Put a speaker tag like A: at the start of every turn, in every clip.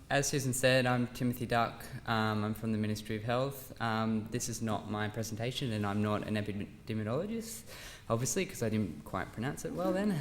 A: As Susan said, I'm Timothy Duck. I'm from the Ministry of Health. This is not my presentation, and I'm not an epidemiologist, obviously, because I didn't quite pronounce it well then.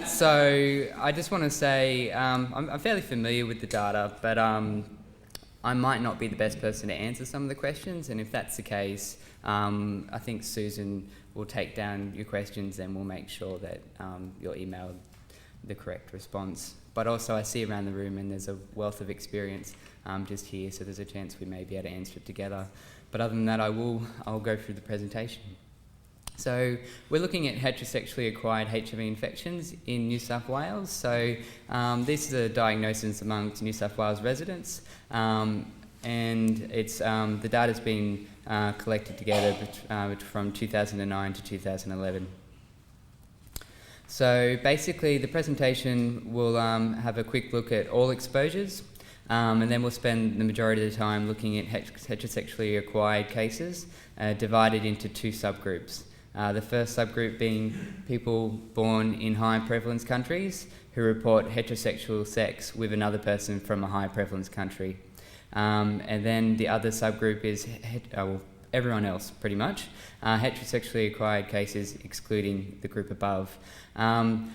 A: So I just want to say I'm fairly familiar with the data, but I might not be the best person to answer some of the questions, and if that's the case, I think Susan will take down your questions and we'll make sure that you're emailed the correct response. But also I see around the room and there's a wealth of experience just here, so there's a chance we may be able to answer it together. But other than that, I'll go through the presentation. So we're looking at heterosexually acquired HIV infections in New South Wales. So this is a diagnosis amongst New South Wales residents, and it's the data's been collected together from 2009 to 2011. So basically the presentation will have a quick look at all exposures, and then we'll spend the majority of the time looking at heterosexually acquired cases divided into two subgroups. The first subgroup being people born in high prevalence countries who report heterosexual sex with another person from a high prevalence country. And then the other subgroup is everyone else, pretty much, heterosexually acquired cases excluding the group above.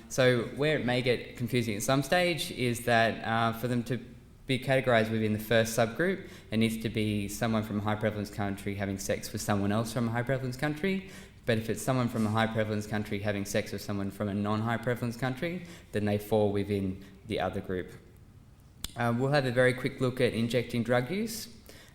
A: So where it may get confusing at some stage is that for them to be categorised within the first subgroup, it needs to be someone from a high prevalence country having sex with someone else from a high prevalence country. But if it's someone from a high prevalence country having sex with someone from a non-high prevalence country, then they fall within the other group. We'll have a very quick look at injecting drug use,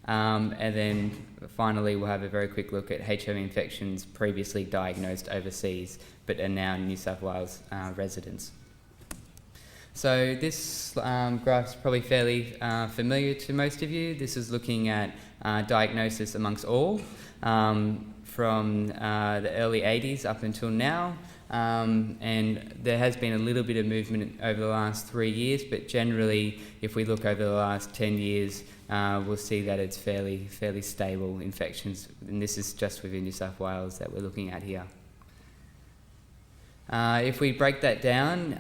A: and then finally we'll have a very quick look at HIV infections previously diagnosed overseas but are now New South Wales residents. So this graph is probably fairly familiar to most of you. This is looking at diagnosis amongst all from the early 80s up until now. And there has been a little bit of movement over the last 3 years, but generally, if we look over the last 10 years, we'll see that it's fairly stable infections, and this is just within New South Wales that we're looking at here. If we break that down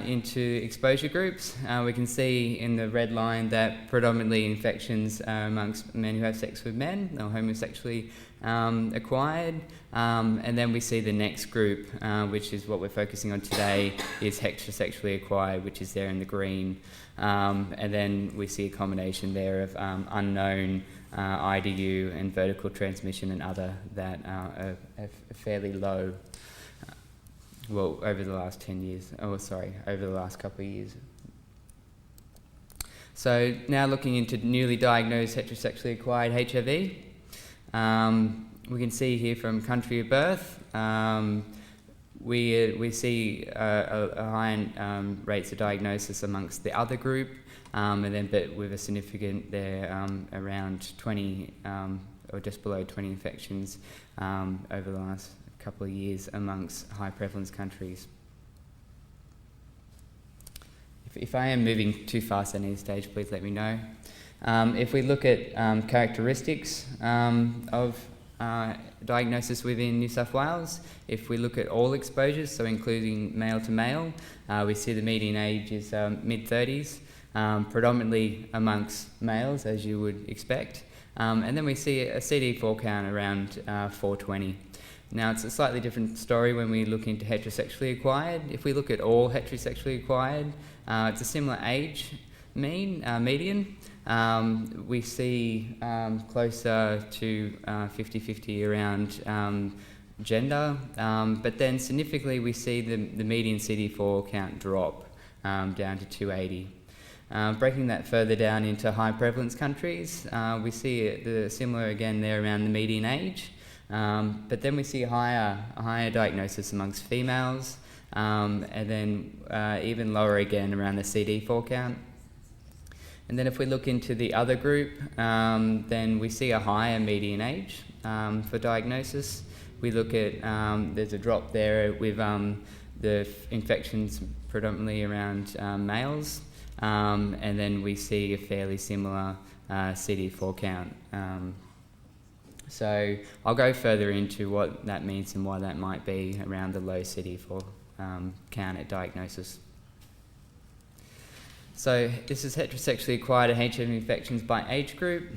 A: into exposure groups, we can see in the red line that predominantly infections are amongst men who have sex with men or homosexually acquired, and then we see the next group, which is what we're focusing on today, is heterosexually acquired, which is there in the green, and then we see a combination there of unknown, IDU and vertical transmission and other that are fairly low. Well, over the last 10 years, over the last couple of years. So now looking into newly diagnosed heterosexually acquired HIV, we can see here from country of birth, we see a high rates of diagnosis amongst the other group, and then but with a significant there around 20 or just below 20 infections over the last couple of years amongst high prevalence countries. If I am moving too fast at any stage, please let me know. If we look at characteristics of diagnosis within New South Wales, if we look at all exposures, so including male to male, we see the median age is mid-30s, predominantly amongst males, as you would expect, and then we see a CD4 count around 420. Now, it's a slightly different story when we look into heterosexually acquired. If we look at all heterosexually acquired, it's a similar age median. We see closer to 50-50 around gender, but then significantly we see the median CD4 count drop down to 280. Breaking that further down into high prevalence countries, we see the similar again there around the median age. But then we see a higher diagnosis amongst females, and then even lower again around the CD4 count. And then if we look into the other group, then we see a higher median age for diagnosis. We look at, there's a drop there with the infections predominantly around males, and then we see a fairly similar CD4 count. So I'll go further into what that means and why that might be around the low CD4 count at diagnosis. So this is heterosexually acquired HIV infections by age group.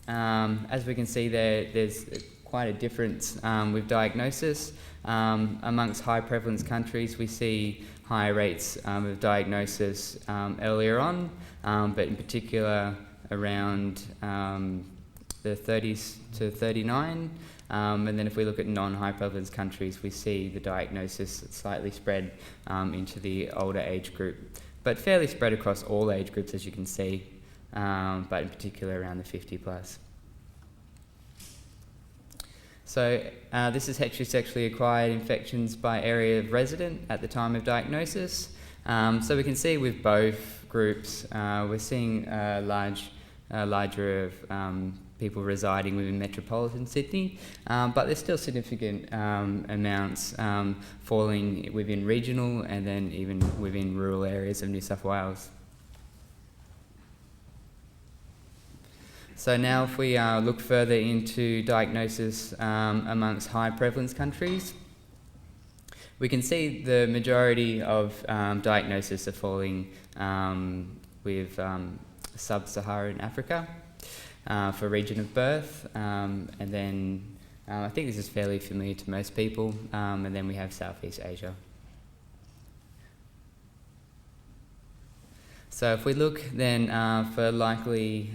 A: As we can see there's quite a difference with diagnosis. Amongst high prevalence countries, we see higher rates of diagnosis earlier on, but in particular around the 30s to 39. And then if we look at non-high prevalence countries, we see the diagnosis slightly spread into the older age group, but fairly spread across all age groups, as you can see, but in particular around the 50 plus. So this is heterosexually acquired infections by area of resident at the time of diagnosis. So we can see with both groups, we're seeing a larger of people residing within metropolitan Sydney, but there's still significant amounts falling within regional and then even within rural areas of New South Wales. So now if we look further into diagnosis amongst high prevalence countries, we can see the majority of diagnoses are falling with sub-Saharan Africa for region of birth, and then I think this is fairly familiar to most people, and then we have Southeast Asia. So if we look then for likely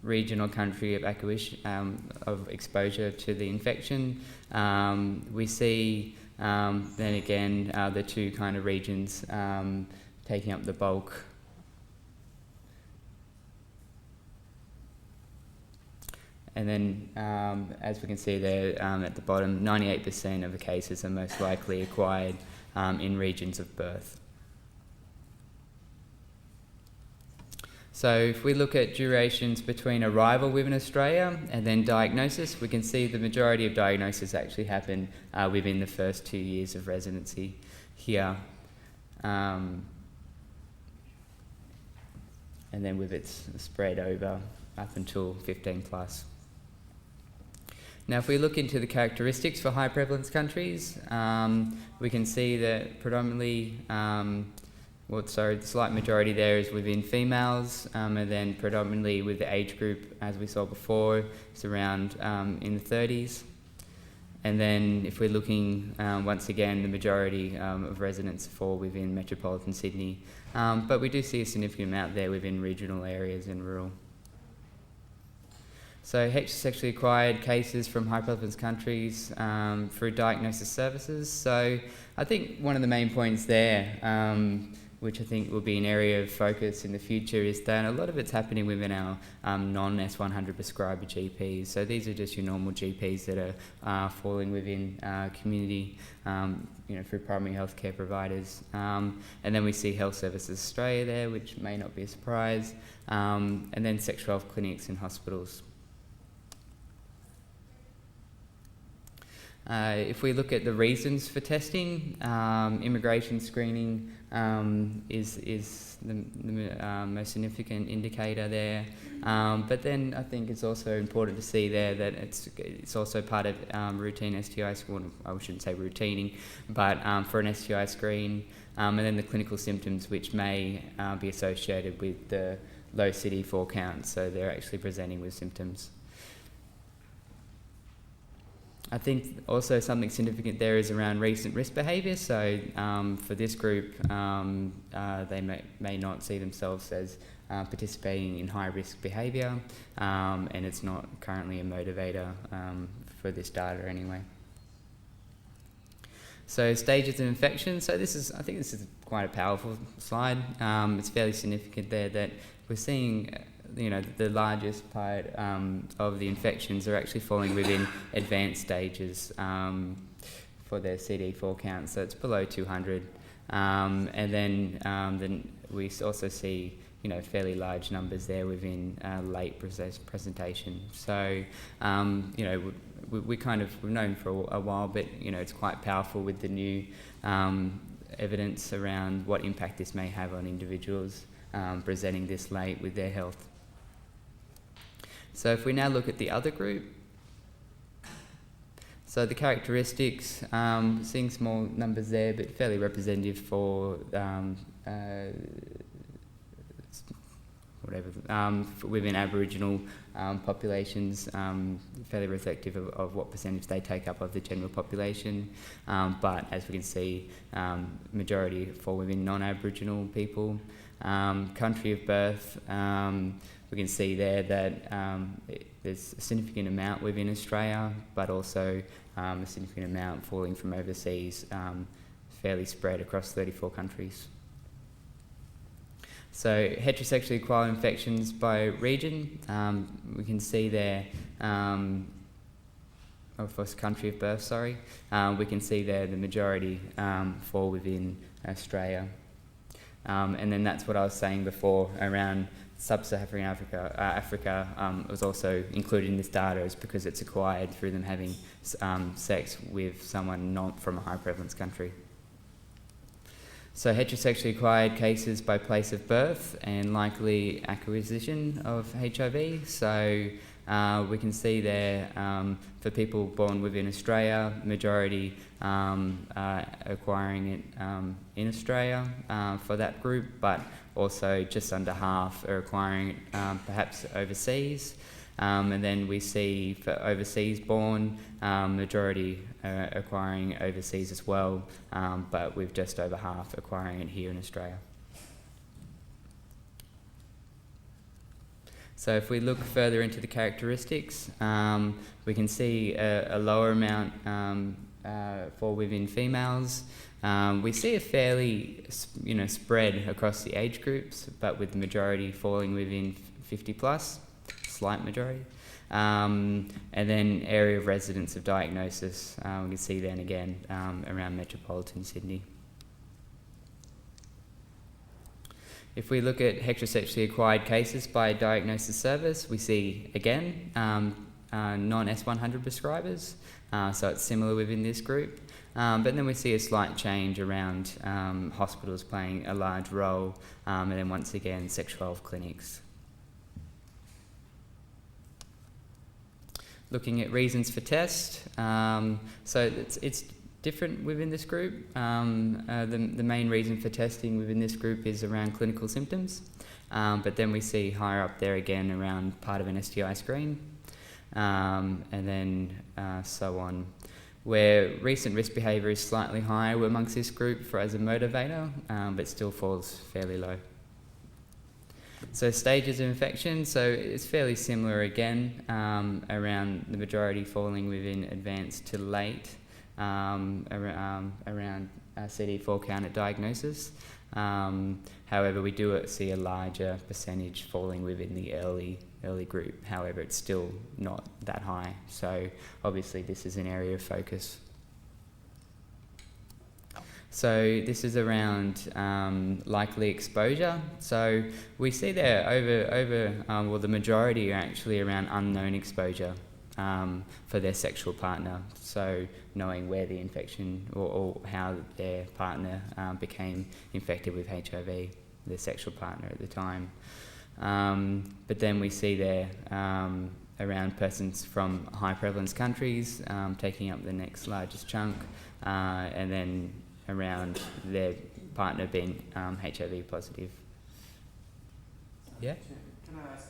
A: region or country of exposure to the infection, we see then again the two kind of regions taking up the bulk. And then, as we can see there at the bottom, 98% of the cases are most likely acquired in regions of birth. So if we look at durations between arrival within Australia and then diagnosis, we can see the majority of diagnoses actually happen within the first 2 years of residency here. And then with its spread over up until 15 plus. Now if we look into the characteristics for high prevalence countries, we can see that predominantly the slight majority there is within females, and then predominantly with the age group, as we saw before, it's around in the 30s. And then if we're looking, once again, the majority of residents fall within metropolitan Sydney, but we do see a significant amount there within regional areas and rural. So heterosexually acquired cases from high prevalence countries through diagnosis services. So I think one of the main points there, which I think will be an area of focus in the future, is that a lot of it's happening within our non-S100 prescriber GPs. So these are just your normal GPs that are falling within community, through primary healthcare providers. And then we see Health Services Australia there, which may not be a surprise, and then sexual health clinics and hospitals. If we look at the reasons for testing, immigration screening is the most significant indicator there. But then I think it's also important to see there that it's also part of routine STI, well, I shouldn't say routining, but for an STI screen, and then the clinical symptoms which may be associated with the low CD4 count, so they're actually presenting with symptoms. I think also something significant there is around recent risk behaviour. So for this group, they may not see themselves as participating in high risk behaviour, and it's not currently a motivator for this data anyway. So stages of infection. So I think this is quite a powerful slide. It's fairly significant there that we're seeing the largest part of the infections are actually falling within advanced stages for their CD4 count, so it's below 200. And then we also see fairly large numbers there within late presentation. So we've known for a while, but it's quite powerful with the new evidence around what impact this may have on individuals presenting this late with their health. So if we now look at the other group, so the characteristics, seeing small numbers there, but fairly representative for whatever, within Aboriginal populations, fairly reflective of what percentage they take up of the general population. But as we can see, majority fall within non-Aboriginal people. Country of birth, we can see there that there's a significant amount within Australia, but also a significant amount falling from overseas, fairly spread across 34 countries. So heterosexually acquired infections by region, we can see there, of country of birth, sorry, we can see there the majority fall within Australia. And then that's what I was saying before around sub-Saharan Africa was also included in this data is because it's acquired through them having sex with someone not from a high prevalence country. So heterosexually acquired cases by place of birth and likely acquisition of HIV. So we can see there for people born within Australia, majority acquiring it in Australia for that group, but also just under half are acquiring it perhaps overseas. And then we see for overseas born, majority acquiring overseas as well, but with just over half acquiring it here in Australia. So if we look further into the characteristics, we can see a lower amount fall within females. We see a fairly, spread across the age groups, but with the majority falling within 50 plus, slight majority. And then area of residence of diagnosis, we can see then again around metropolitan Sydney. If we look at heterosexually acquired cases by diagnosis service, we see again non-S100 prescribers, so it's similar within this group. But then we see a slight change around hospitals playing a large role, and then once again sexual health clinics. Looking at reasons for test, so it's different within this group. The main reason for testing within this group is around clinical symptoms, but then we see higher up there again around part of an STI screen, and then so on. Where recent risk behaviour is slightly higher amongst this group for as a motivator, but still falls fairly low. So stages of infection, so it's fairly similar again, around the majority falling within advanced to late, around CD4 count at diagnosis. However, we do see a larger percentage falling within the early group. However, it's still not that high. So obviously this is an area of focus. So this is around likely exposure. So we see there over the majority are actually around unknown exposure for their sexual partner. So knowing where the infection or how their partner became infected with HIV, their sexual partner at the time. But then we see there around persons from high prevalence countries taking up the next largest chunk, and then around their partner being HIV positive. Yeah?
B: Can I ask,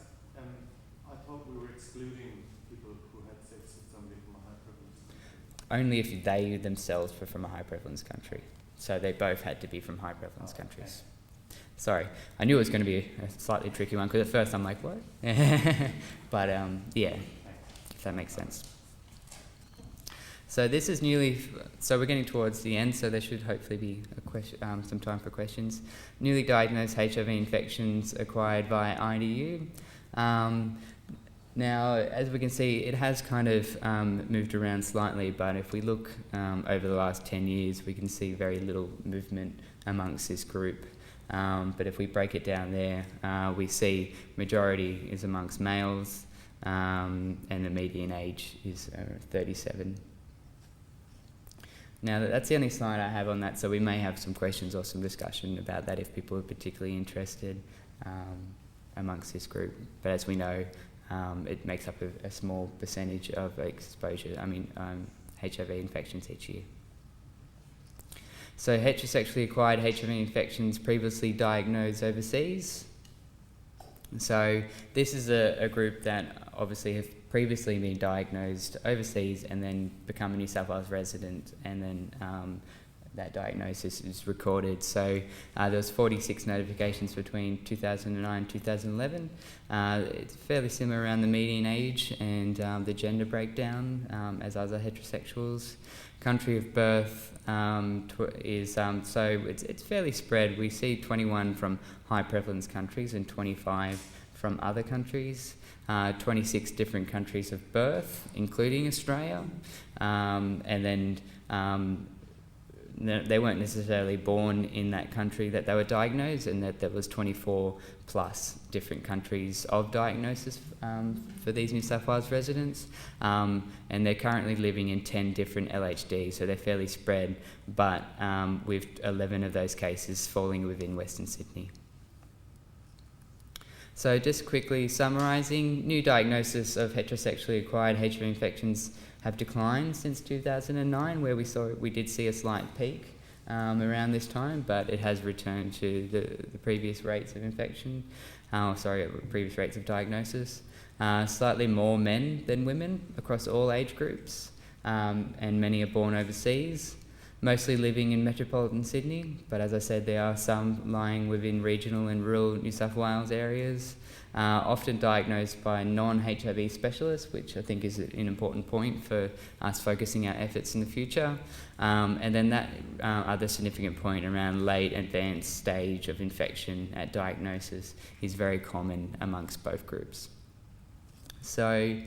B: I thought we were excluding people who had sex with somebody from a high prevalence country.
A: Only if they themselves were from a high prevalence country. So they both had to be from high prevalence countries. Okay. Sorry, I knew it was going to be a slightly tricky one because at first I'm like, what? But yeah, if that makes sense. So this is so we're getting towards the end, so there should hopefully be some time for questions. Newly diagnosed HIV infections acquired by IDU. Now, as we can see, it has kind of moved around slightly, but if we look over the last 10 years, we can see very little movement amongst this group. But if we break it down there, we see majority is amongst males, and the median age is 37. Now, that's the only slide I have on that, so we may have some questions or some discussion about that if people are particularly interested amongst this group. But as we know, it makes up a small percentage of exposure, HIV infections each year. So heterosexually acquired HIV infections previously diagnosed overseas. So this is a group that obviously have previously been diagnosed overseas and then become a New South Wales resident, and then that diagnosis is recorded. So there was 46 notifications between 2009 and 2011. It's fairly similar around the median age and the gender breakdown as other heterosexuals. Country of birth is so it's fairly spread. We see 21 from high prevalence countries and 25 from other countries. 26 different countries of birth, including Australia, and then they weren't necessarily born in that country that they were diagnosed, and that there was 24 plus different countries of diagnosis for these New South Wales residents, and they're currently living in 10 different LHDs, so they're fairly spread, but with 11 of those cases falling within Western Sydney. So just quickly summarising, new diagnosis of heterosexually acquired HIV infections have declined since 2009, where we did see a slight peak around this time, but it has returned to the previous rates of infection, previous rates of diagnosis. Slightly more men than women across all age groups, and many are born overseas, mostly living in metropolitan Sydney, but as I said, there are some lying within regional and rural New South Wales areas, often diagnosed by non-HIV specialists, which I think is an important point for us focusing our efforts in the future. And then that other significant point around late advanced stage of infection at diagnosis is very common amongst both groups. So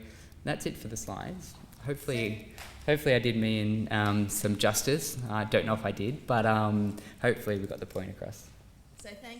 A: that's it for the slides. Hopefully I did me in some justice. I don't know if I did, but hopefully we got the point across.
C: So thank